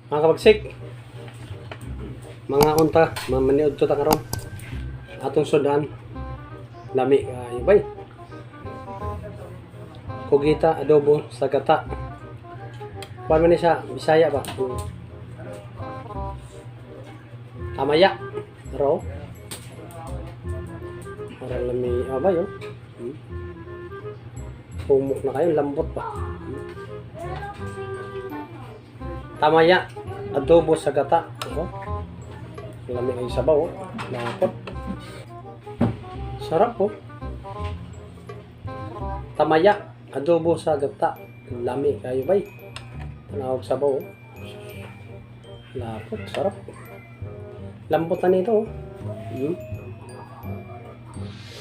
Mga kabagsik, mga unta, mamaniod to ta karon. Atong sudan, lami kayo bay. Kugita adobo sa gata. Paano man siya? Bisaya ba? Tamaya. Ro. Para lami ba yun? Pumuk na kayo, lambot pa. Tamaya, adobo sa gata. Lami kayo sabaw. Lapot. Sarap po. Tamaya, adobo sa gata. Lami kayo bay. Tanawag sabaw. Lapot, sarap. Lambutan nito.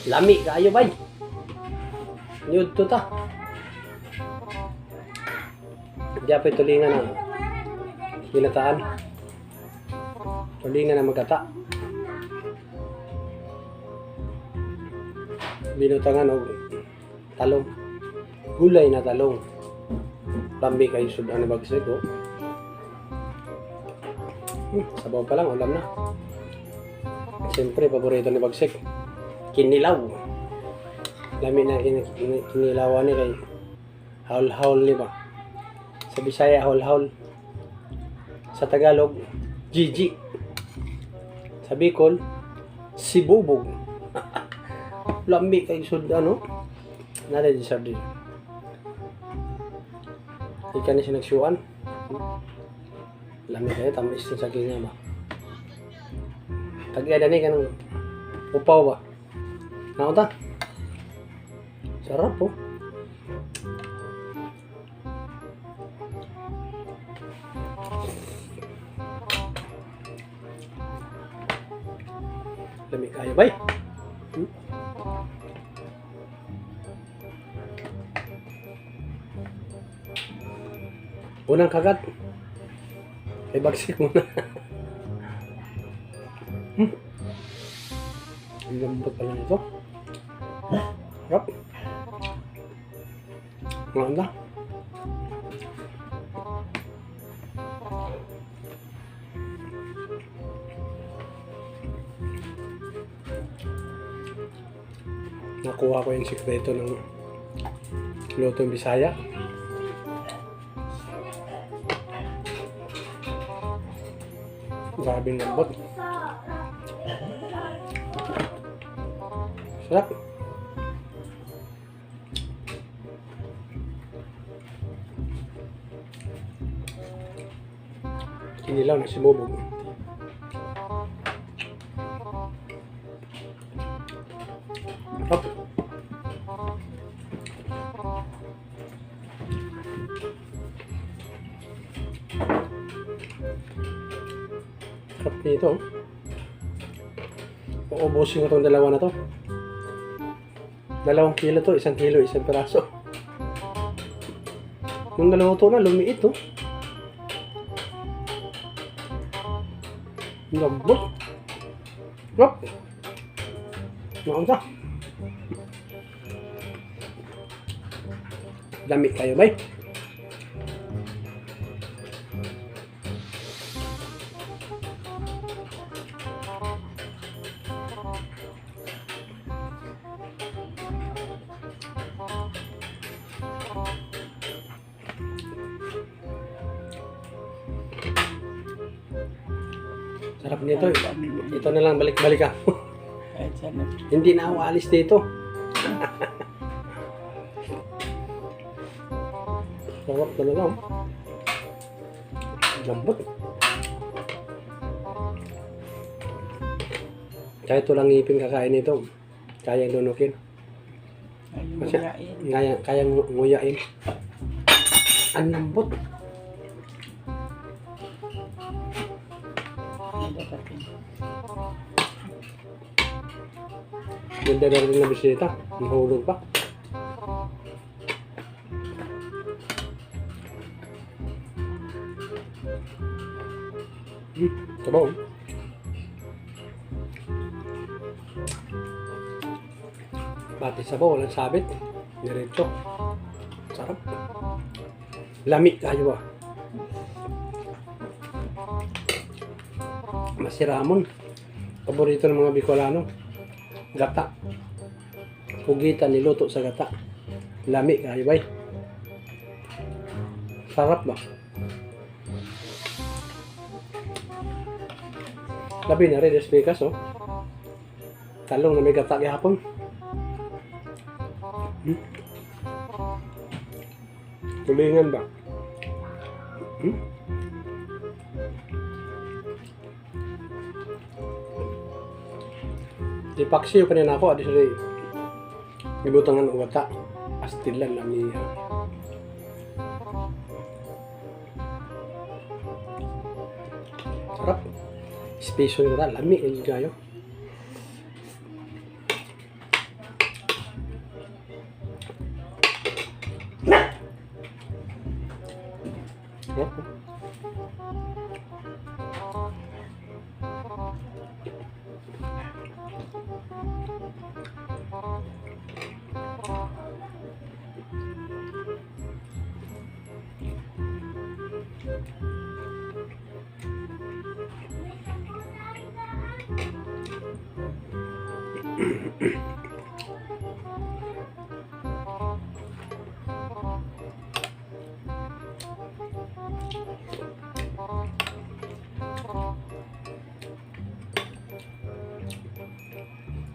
Lami kayo bay. Niyod to ta. Di apa tulingan na ginataan. Tulingan na magkata. Binutangan o talong. Gulay na talong. Lambi kayo sudan na bagsik o. Sabaw pa lang, ulam na. Siyempre, paborito ni bagsik. Kinilaw. Lami na kinilawan ni kay haul-haul ni ba? Sa Bisaya, haul-haul. Sa Tagalog, Gigi. Sa Bicol, Sibubog. Lambi kay sud ano? Nada di sabi. Ika ni siya nagsuan. Lambi kayo, tamis din sa kanya ba? Tag-ada ni ka ng upaw ba? Naunta? Sarap po. Lamig kayo bay. Unang kagat. Ay bagsik muna. Ang lambot pala nito. Sarap. Maganda. Nakuha ko yung sikreto ng lutong Bisaya. Grabing lambot. Sarap. Kinilaw na si Bobog. Hop. Sarap nito. Uubusin ko itong dalawa na to. 2 kilo to, 1 kilo, 1 peraso. Nung naluto na, lumiit to. Lambot. Hop. Naunta. Dami kayo bay. Sarap nito. Ito na lang balik-balik ako. Hindi na ako alis dito. Sarap talaga. Lambot. Kahit walang ngipin kakain nito, kayang lunukin. Kayang nguyain. Ang lambot. Ganda na rin na bisita. Nahulog pa. Sabaw. Pati sabaw, walang sabit. Diretso. Sarap. Lami kayo ba? Masiramon. Paborito ng mga Bicolano. Gata. Pugita niluto sa gata. Lami kayo bay. Sarap ba? Labi na rin espekas oh. Talong na may gata gihapon. Tulingan ba? Di paksiyo pa rin ako. Adi sila ibutangan ng gata. Astilan lang niya. Sarap. Special na lami. Hindi kayo.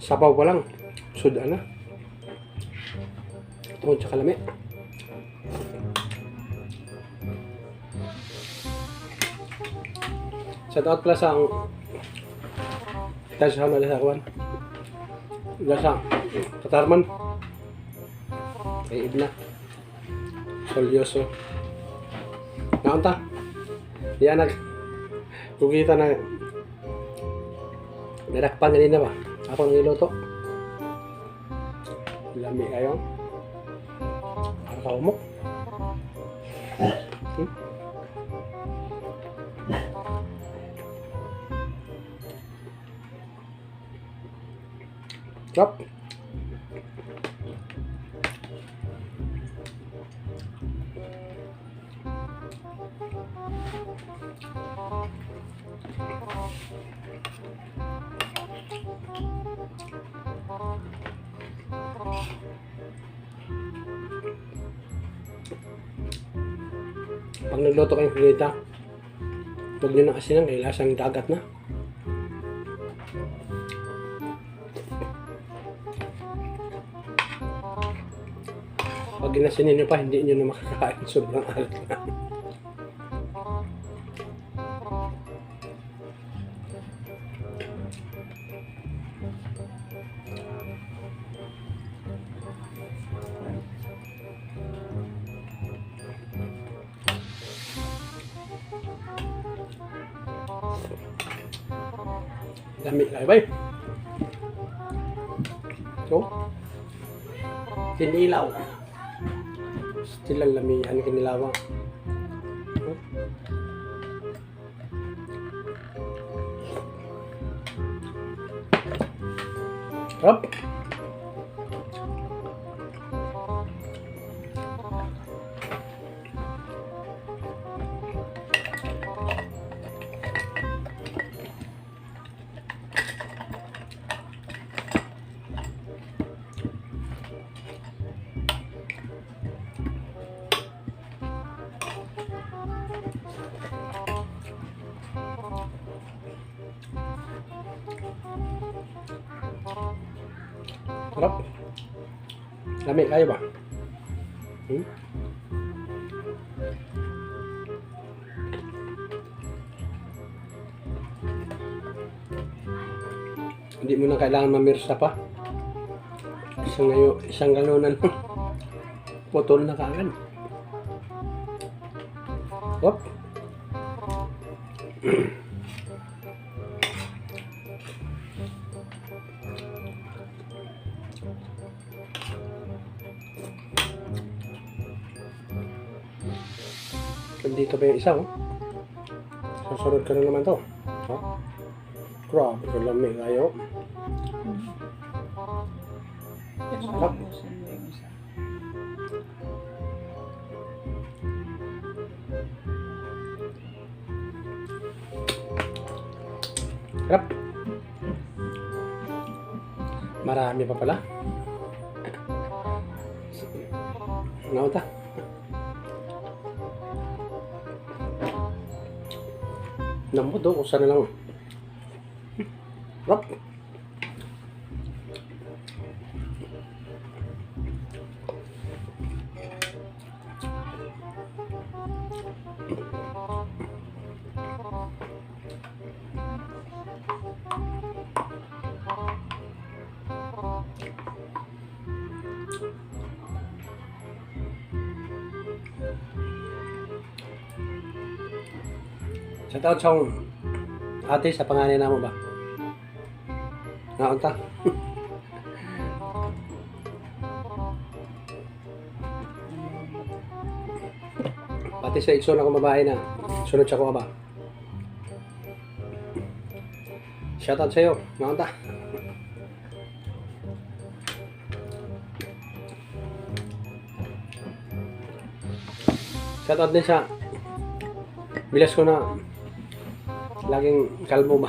Sabaw pa lang. Suda na. Tungkol sa kalami. Shout out pala sa sa Malasakuan. Sa Katarman. Kay Ibna. Solyoso. Naunta. Diyan kukita na nirakpan kanina ba? Ako nang iluto. Lami kayo. Para ka umok. Sarap. Pag nagluto kayong kulita, huwag nyo na asinan kay lasang dagat na. Pag ginasinin nyo pa, hindi nyo na makakain. Sobrang alat na. Lami kayo ba? So, kinilaw. Still ang lamihan kinilaw. Sarap. Sarap. Lami kayo ba? Hindi mo na kailangan mamirsa pa. Isang galunan. Putol na kaagad. Hop. Dito pa yung isa, oh. Susunod ka na naman to. Oh. Grabe, kalami kayo. Sarap. Sarap. Marami pa pala. Nauta. Lambot do, kusa na lang. Sarap. Shout out sa ate sa pangalan na mo ba? Naunta. Pati sa igsoon ako babae na sunod siya ko ba? Shout out sa iyo, naunta. Shout out din sa bilas ko na laging kalbo ba?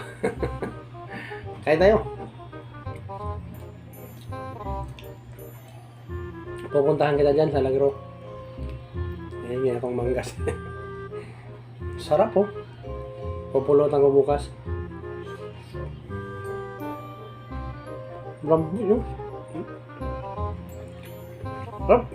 Kaya tayo. Pupuntahan kita dyan sa Lagro. Ngayon akong manggas. Sarap po. Pupulutan ko bukas. Rambo yun. Sarap.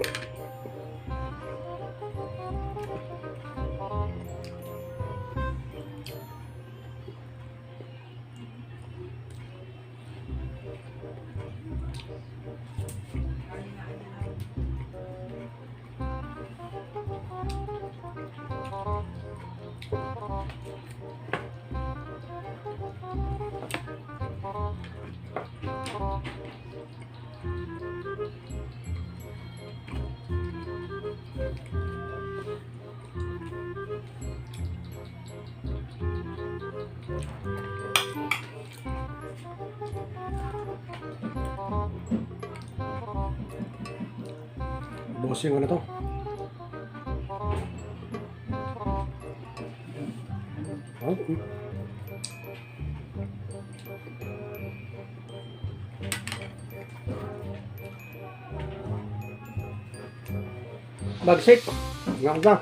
Busin ko na to. Bagsik. Ngak na.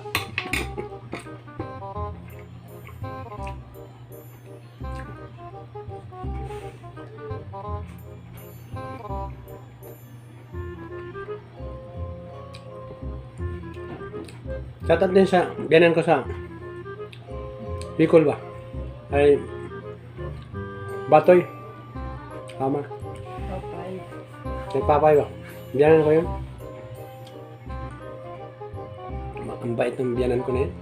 Shoutout din sa biyanan ko sa Bicol ba? Ay Batoy. Tama. Papay. Nagpapay ba? Biyanan ko yun. Ang bait ng biyanan ko na yun.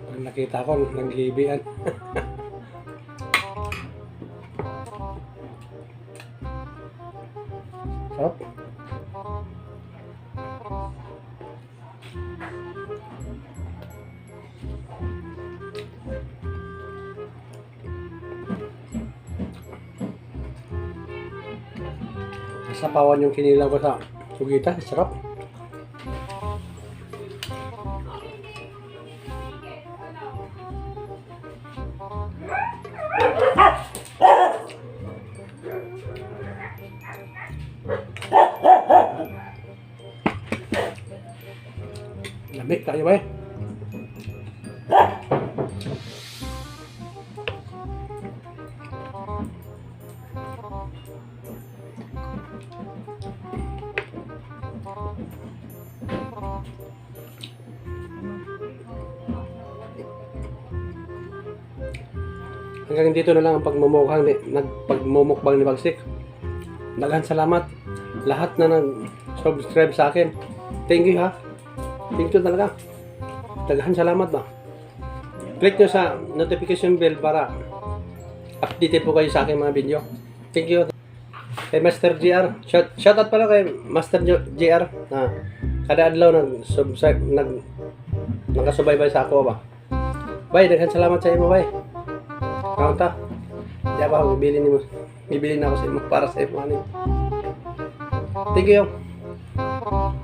Pag nakita ko, naghihibian. Sarap. Nasapawan yung kinilaw ko sa sugita. Sarap. Lamig tayo ba eh? Hanggang dito na lang ang pagmumukbang ni Bagsik. Daghang salamat lahat na nag-subscribe sa akin. Thank you ha. Thank you talaga. Daghang salamat ba. Click nyo sa notification bell para updated po kayo sa aking mga video. Thank you. Kay Master JR. Shoutout pala kay Master JR na kada adlaw nagkasubaybay sa ako ba. Bye, daghang salamat sa imo bye. Kaunta. Di ba ako bibili na ako sa imo para sa imo ani. Thank you.